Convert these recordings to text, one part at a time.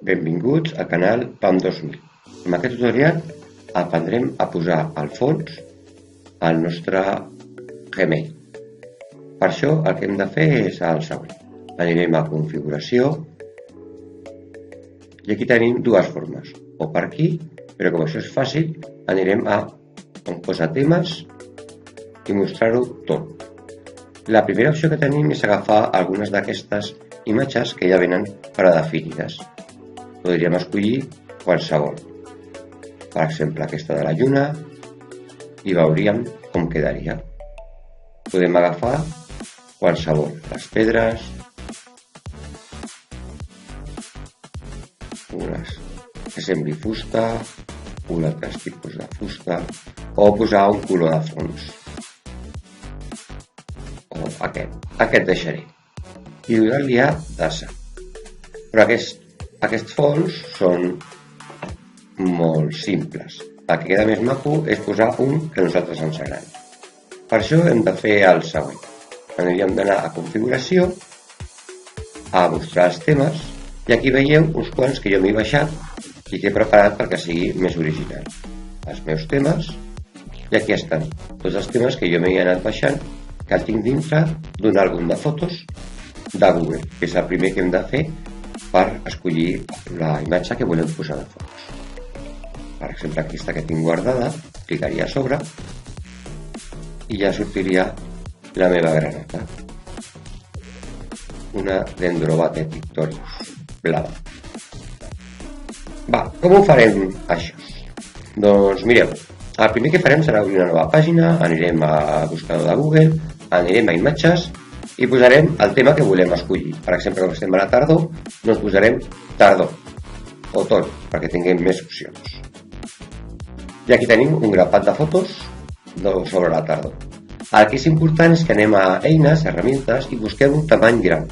Benvinguts al canal PAM 2000. En aquest tutorial aprendrem a posar al fons el nostre Gmail. Per això el que hem de fer és el següent. Anirem a configuració i aquí tenim dues formes, o per aquí, però com això és fàcil, anirem a on posa temes i mostrar-ho tot. La primera opció que tenim és agafar algunes d'aquestes imatges que ja venen predefinides. Podríem escollir qualsevol. Per exemple, aquesta de la lluna i veuríem com quedaria. Podem agafar qualsevol, les pedres, unes que sembli fusta, un altre tipus de fusta, o posar un color de fons. O aquest deixaré. I donar-li a dasa. Però aquests fons són molt simples. El que queda més maco és posar un que a nosaltres ens agrada. Per això hem de fer el següent. Anirem d'anar a configuració, a mostrar els temes, i aquí veieu uns quants que jo m'he baixat i que he preparat perquè sigui més original. Els meus temes, i aquí estan tots els temes que jo m'he anat baixant, que el tinc dintre d'un àlbum de fotos de Google, que és el primer que hem de fer per escollir la imatge que volem posar de fons. Per exemple, aquesta que tinc guardada, clicaria a sobre i ja sortiria la meva granota. Una Dendrobate pictorius, blava. Va, com ho farem això? Doncs mireu, el primer que farem serà obrir una nova pàgina, anirem a buscador de Google, anirem a imatges i posarem el tema que volem escollir. Per exemple, com estem a la tardor, doncs posarem tardor, otoñ, perquè tinguem més opcions. I aquí tenim un grapat de fotos sobre la tardor. El que és important és que anem a eines, herramientes, i busquem un tamany gran,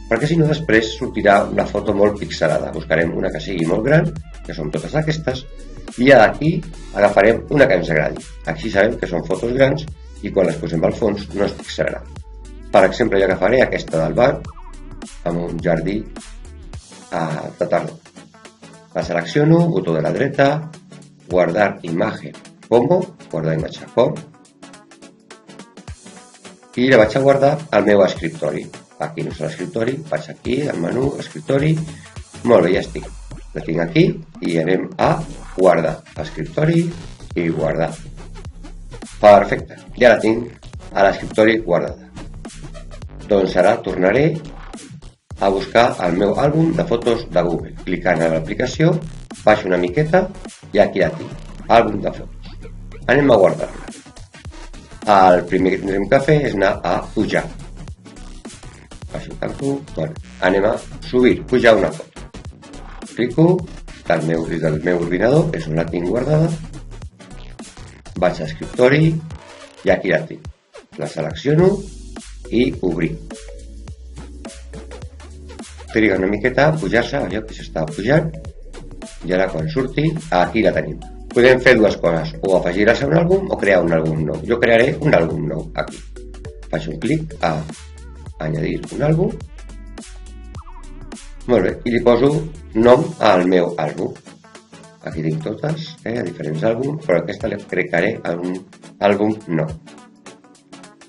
perquè si no després sortirà una foto molt pixelada. Buscarem una que sigui molt gran, que són totes aquestes, i ja d'aquí agafarem una que ens agradi. Així sabem que són fotos grans i quan les posem al fons no es pixelarà. Per exemple, jo agafaré aquesta del bar amb un jardí de tardor. La selecciono, botó de la dreta, guardar imatge como, guardar imatge com, i la vaig a guardar al meu escriptori. Aquí no és l'escriptori, vaig aquí, al menú, escriptori, molt bé, ja estic. La tinc aquí i anem a guardar escriptori i guardar. Perfecte, ja la tinc a l'escriptori guardada. Doncs ara tornaré a buscar el meu àlbum de fotos de Google. Clicant a l'aplicació, baixo una miqueta i aquí la tinc, àlbum de fotos. Anem a guardar-la. El primer que tindrem que fer és anar a pujar. Baixo el tanto, anem a subir, pujar una foto. Clico des del meu ordinador, és on la tinc guardada. Vaig a escriptori i aquí la tinc. La selecciono i obrir. Triga una miqueta a pujar-se, allò que s'està pujant, i ara quan surti, aquí la tenim. Podem fer dues coses, o afegir-se a un àlbum o crear un àlbum nou. Jo crearé un àlbum nou aquí. Faig un clic a añadir un àlbum. Molt bé, i li poso nom al meu àlbum. Aquí tinc totes, diferents àlbums, però aquesta li crearé un àlbum nou.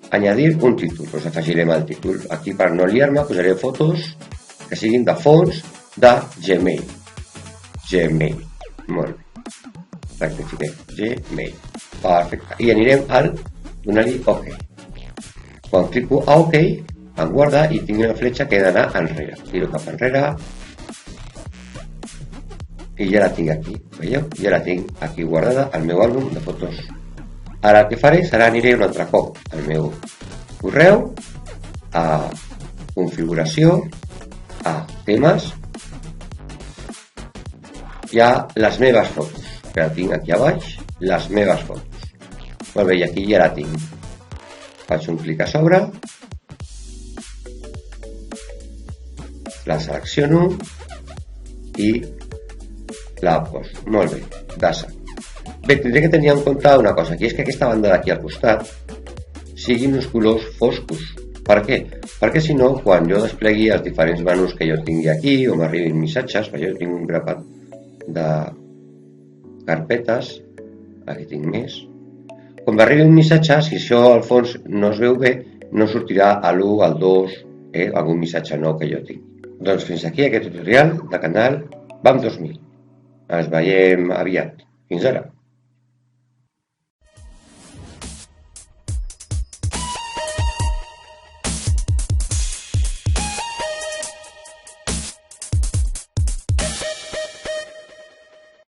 Añadir un títol, doncs afegirem el títol. Aquí per no liar-me posaré fotos que siguin de fons de Gmail. Gmail, molt bé. Rectifiquem, Gmail. Perfecte. I anirem al donar-li OK. Quan clico a OK, em guarda i tinc una fletxa que he d'anar enrere. Tiro cap enrere i ja la tinc aquí. Veieu? Ja la tinc aquí guardada al meu àlbum de fotos. Ara el que faré serà aniré un altre cop al meu correu, a configuració, a temes, i a les meves fotos, que la tinc aquí a baix, les meves fotos. Molt bé, i aquí ja la tinc. Faig un clic a sobre, la selecciono i la poso. Molt bé, dasa. Bé, tindré que tenir en compte una cosa, que és que aquesta banda d'aquí al costat siguin uns colors foscos, Per què? Perquè si no, quan jo desplegui els diferents menús que jo tingui aquí o m'arribin missatges, perquè jo tinc un grapat de carpetes, aquí tinc més, quan m'arribi un missatge, si això al fons no es veu bé, no sortirà a l'1, al 2, algun missatge nou que jo tinc. Doncs fins aquí aquest tutorial de canal BAM 2000. Ens veiem aviat. Fins ara.